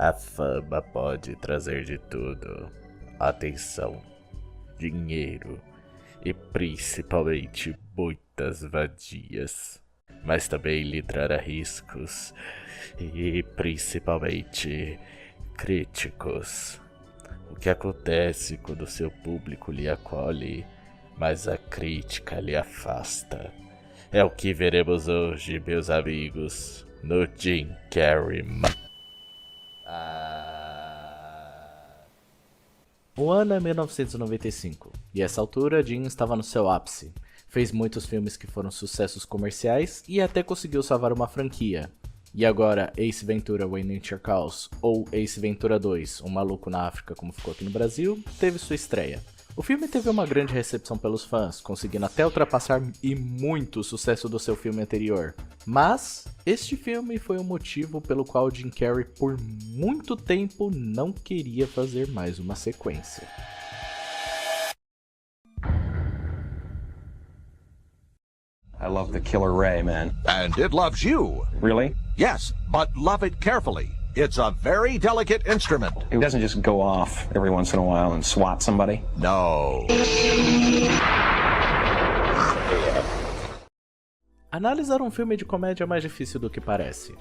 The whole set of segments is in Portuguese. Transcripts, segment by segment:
A fama pode trazer de tudo: atenção, dinheiro e principalmente muitas vadias. Mas também lhe trará riscos e principalmente críticos. O que acontece quando seu público lhe acolhe, mas a crítica lhe afasta? É o que veremos hoje, meus amigos, no Jim Carrey. O ano é 1995, e essa altura Jim estava no seu ápice. Fez muitos filmes que foram sucessos comerciais e até conseguiu salvar uma franquia. E agora, Ace Ventura When Nature Calls, ou Ace Ventura 2, Um Maluco na África, como ficou aqui no Brasil, teve sua estreia. O filme teve uma grande recepção pelos fãs, conseguindo até ultrapassar e muito o sucesso do seu filme anterior. Mas, este filme foi o motivo pelo qual Jim Carrey por muito tempo não queria fazer mais uma sequência. I love the Killer Ray, man. And it loves you. Really? Yes, but love it carefully. It's a very delicate instrument. It doesn't just go off every once in a while and swat somebody? No. Analisar um filme de comédia é mais difícil do que parece.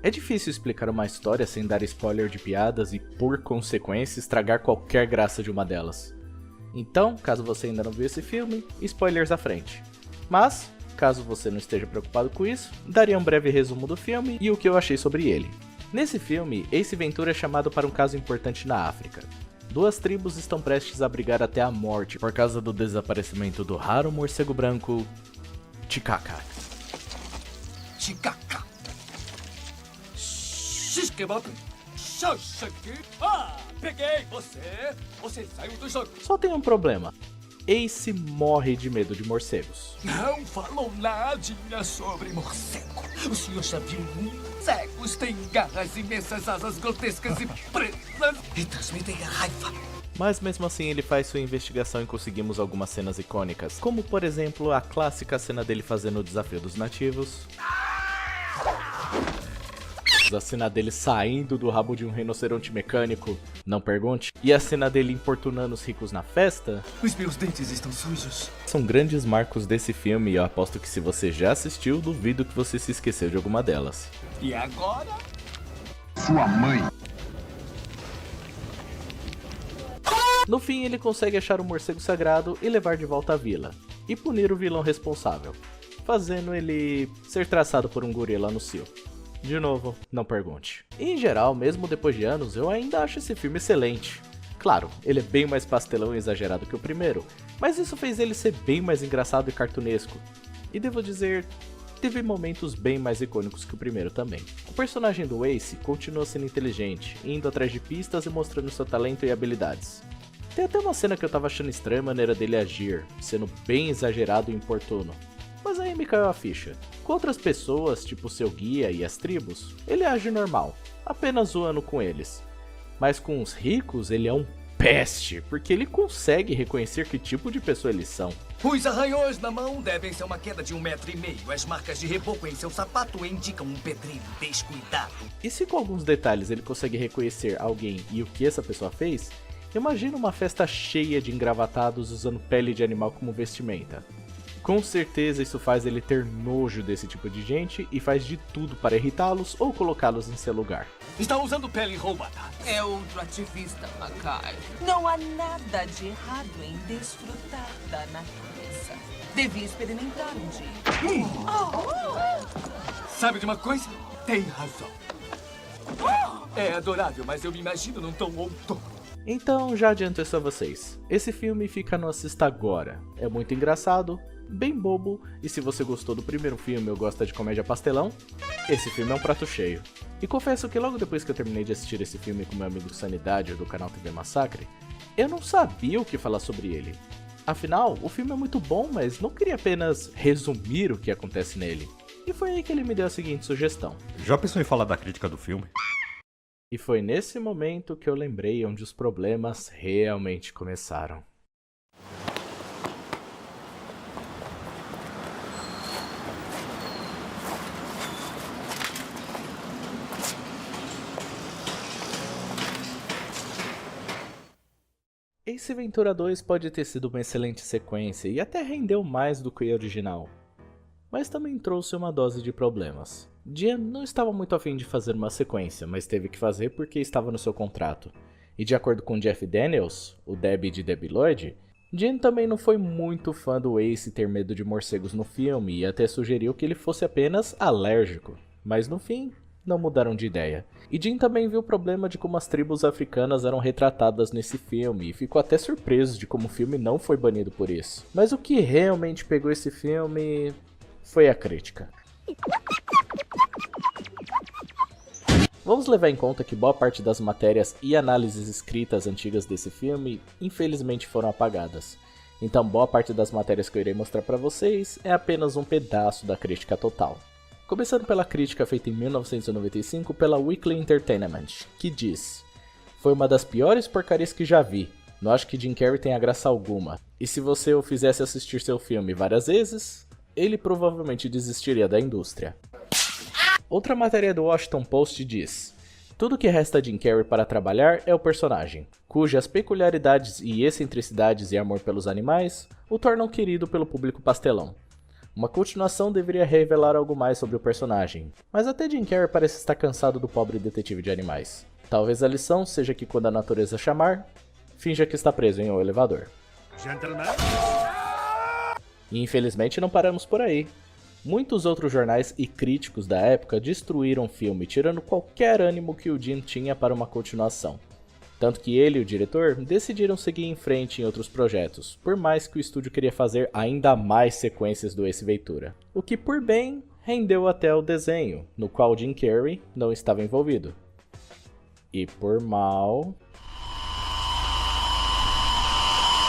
É difícil explicar uma história sem dar spoiler de piadas e, por consequência, estragar qualquer graça de uma delas. Então, caso você ainda não viu esse filme, spoilers à frente. Mas, caso você não esteja preocupado com isso, daria um breve resumo do filme e o que eu achei sobre ele. Nesse filme, Ace Ventura é chamado para um caso importante na África. Duas tribos estão prestes a brigar até a morte por causa do desaparecimento do raro morcego branco, Chikaka. Chikaka. Shishkebok. Shoshaki. Ah, peguei você. Você saiu do jogo. Só tem um problema. Ace morre de medo de morcegos. Não falou nadinha sobre morcego. O senhor já viu morcegos? Têm garras imensas, asas grotescas e presas e transmitem a raiva. Mas mesmo assim ele faz sua investigação e conseguimos algumas cenas icônicas, como por exemplo a clássica cena dele fazendo o desafio dos nativos, a cena dele saindo do rabo de um rinoceronte mecânico, não pergunte, e a cena dele importunando os ricos na festa. Os meus dentes estão sujos. São grandes marcos desse filme e eu aposto que se você já assistiu, duvido que você se esqueceu de alguma delas. E agora? Sua mãe. No fim ele consegue achar o morcego sagrado e levar de volta à vila, e punir o vilão responsável, fazendo ele ser traçado por um gorila no cio. De novo, não pergunte. Em geral, mesmo depois de anos, eu ainda acho esse filme excelente. Claro, ele é bem mais pastelão e exagerado que o primeiro, mas isso fez ele ser bem mais engraçado e cartunesco. E devo dizer, teve momentos bem mais icônicos que o primeiro também. O personagem do Ace continua sendo inteligente, indo atrás de pistas e mostrando seu talento e habilidades. Tem até uma cena que eu tava achando estranha a maneira dele agir, sendo bem exagerado e importuno. Mas aí me caiu a ficha. Com outras pessoas, tipo seu guia e as tribos, ele age normal, apenas zoando com eles. Mas com os ricos, ele é um peste, porque ele consegue reconhecer que tipo de pessoa eles são. Os arranhões na mão devem ser uma queda de 1,5 metro. As marcas de reboco em seu sapato indicam um pedreiro descuidado. E se com alguns detalhes ele consegue reconhecer alguém e o que essa pessoa fez, imagina uma festa cheia de engravatados usando pele de animal como vestimenta. Com certeza isso faz ele ter nojo desse tipo de gente e faz de tudo para irritá-los ou colocá-los em seu lugar. Está usando pele roubada. É outro ativista, Mackay. Não há nada de errado em desfrutar da natureza. Devia experimentar um dia. Sabe de uma coisa? Tem razão. É adorável, mas eu me imagino num tom outono. Então já adianto isso a vocês. Esse filme fica no assista agora. É muito engraçado, bem bobo, e se você gostou do primeiro filme ou gosta de comédia pastelão, esse filme é um prato cheio. E confesso que logo depois que eu terminei de assistir esse filme com meu amigo Sanidade do canal TV Massacre, eu não sabia o que falar sobre ele. Afinal, o filme é muito bom, mas não queria apenas resumir o que acontece nele. E foi aí que ele me deu a seguinte sugestão. Já pensou em falar da crítica do filme? E foi nesse momento que eu lembrei onde os problemas realmente começaram. Ace Ventura 2 pode ter sido uma excelente sequência e até rendeu mais do que a original, mas também trouxe uma dose de problemas. Gene não estava muito afim de fazer uma sequência, mas teve que fazer porque estava no seu contrato. E de acordo com Jeff Daniels, o Debbie de Debbie Lloyd, Gene também não foi muito fã do Ace ter medo de morcegos no filme e até sugeriu que ele fosse apenas alérgico, mas no fim não mudaram de ideia. E Gene também viu o problema de como as tribos africanas eram retratadas nesse filme e ficou até surpreso de como o filme não foi banido por isso. Mas o que realmente pegou esse filme foi a crítica. Vamos levar em conta que boa parte das matérias e análises escritas antigas desse filme, infelizmente foram apagadas. Então boa parte das matérias que eu irei mostrar para vocês é apenas um pedaço da crítica total. Começando pela crítica feita em 1995 pela Weekly Entertainment, que diz: "Foi uma das piores porcarias que já vi. Não acho que Jim Carrey tenha graça alguma. E se você o fizesse assistir seu filme várias vezes, ele provavelmente desistiria da indústria." Outra matéria do Washington Post diz: "Tudo que resta a Jim Carrey para trabalhar é o personagem, cujas peculiaridades e excentricidades e amor pelos animais o tornam querido pelo público pastelão. Uma continuação deveria revelar algo mais sobre o personagem, mas até Jim Carrey parece estar cansado do pobre detetive de animais. Talvez a lição seja que quando a natureza chamar, finja que está preso em um elevador." E infelizmente não paramos por aí. Muitos outros jornais e críticos da época destruíram o filme, tirando qualquer ânimo que o Jim tinha para uma continuação. Tanto que ele e o diretor decidiram seguir em frente em outros projetos, por mais que o estúdio queria fazer ainda mais sequências do Ace Ventura. O que por bem rendeu até o desenho, no qual Jim Carrey não estava envolvido. E por mal...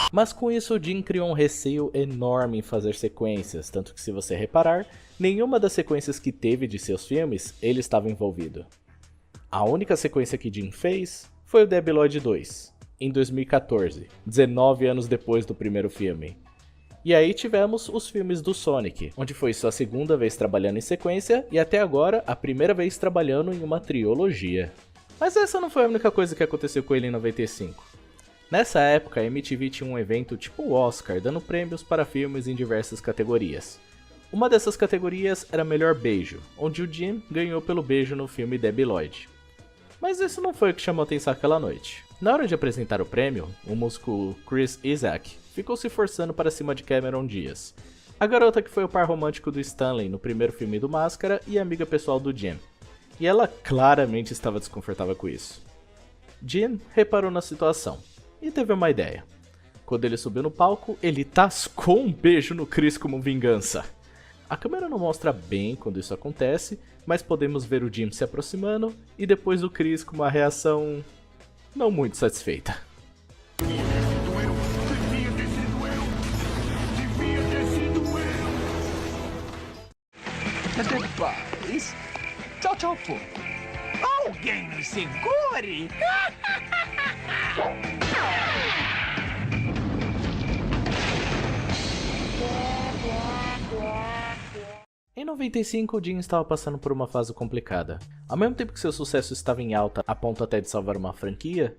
Mas com isso o Jim criou um receio enorme em fazer sequências, tanto que se você reparar, nenhuma das sequências que teve de seus filmes ele estava envolvido. A única sequência que Jim fez foi o Debbie Lloyd 2, em 2014, 19 anos depois do primeiro filme. E aí tivemos os filmes do Sonic, onde foi sua segunda vez trabalhando em sequência e até agora a primeira vez trabalhando em uma trilogia. Mas essa não foi a única coisa que aconteceu com ele em 95. Nessa época, a MTV tinha um evento tipo o Oscar, dando prêmios para filmes em diversas categorias. Uma dessas categorias era Melhor Beijo, onde o Jim ganhou pelo beijo no filme Debbie Lloyd. Mas isso não foi o que chamou atenção aquela noite. Na hora de apresentar o prêmio, o músico Chris Isaak ficou se forçando para cima de Cameron Diaz, a garota que foi o par romântico do Stanley no primeiro filme do Máscara e amiga pessoal do Jim. E ela claramente estava desconfortável com isso. Jim reparou na situação e teve uma ideia. Quando ele subiu no palco, ele tascou um beijo no Chris como vingança. A câmera não mostra bem quando isso acontece, mas podemos ver o Jim se aproximando e depois o Chris com uma reação não muito satisfeita. Até paz. Tchau, tchau, pô. Alguém me segure! Em 95, o Jim estava passando por uma fase complicada. Ao mesmo tempo que seu sucesso estava em alta a ponto até de salvar uma franquia,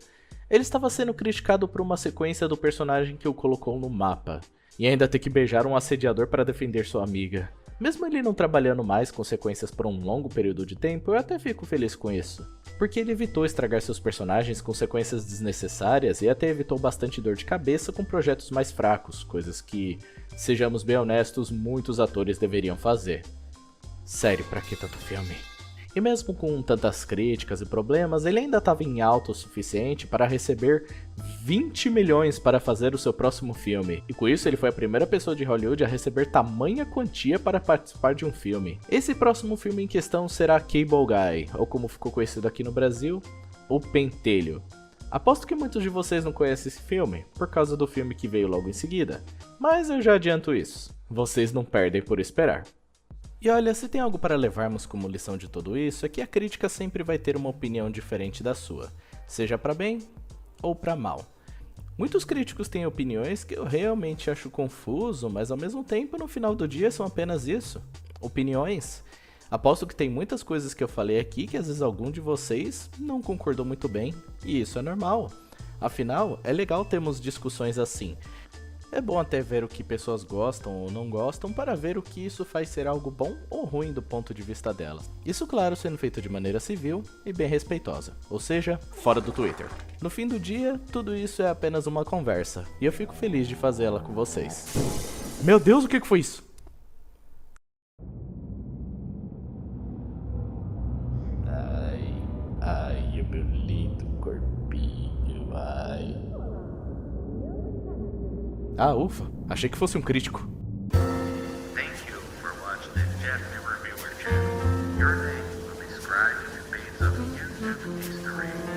ele estava sendo criticado por uma sequência do personagem que o colocou no mapa, e ainda ter que beijar um assediador para defender sua amiga. Mesmo ele não trabalhando mais com sequências por um longo período de tempo, eu até fico feliz com isso. Porque ele evitou estragar seus personagens com sequências desnecessárias e até evitou bastante dor de cabeça com projetos mais fracos, coisas que, sejamos bem honestos, muitos atores deveriam fazer. Sério, pra que tanto filme? E mesmo com tantas críticas e problemas, ele ainda estava em alta o suficiente para receber 20 milhões para fazer o seu próximo filme. E com isso ele foi a primeira pessoa de Hollywood a receber tamanha quantia para participar de um filme. Esse próximo filme em questão será Cable Guy, ou como ficou conhecido aqui no Brasil, O Pentelho. Aposto que muitos de vocês não conhecem esse filme, por causa do filme que veio logo em seguida. Mas eu já adianto isso, vocês não perdem por esperar. E olha, se tem algo para levarmos como lição de tudo isso, é que a crítica sempre vai ter uma opinião diferente da sua, seja para bem ou para mal. Muitos críticos têm opiniões que eu realmente acho confuso, mas ao mesmo tempo no final do dia são apenas isso, opiniões. Aposto que tem muitas coisas que eu falei aqui que às vezes algum de vocês não concordou muito bem, e isso é normal. Afinal, é legal termos discussões assim. É bom até ver o que pessoas gostam ou não gostam para ver o que isso faz ser algo bom ou ruim do ponto de vista delas. Isso, claro, sendo feito de maneira civil e bem respeitosa, ou seja, fora do Twitter. No fim do dia, tudo isso é apenas uma conversa, e eu fico feliz de fazê-la com vocês. Meu Deus, o que foi isso? Ai, o meu lindo corpinho, ai. Ah, ufa, achei que fosse um crítico. Thank you for watching this Japanese Reviewer channel. Your name will be scribed in the pages of the YouTube history.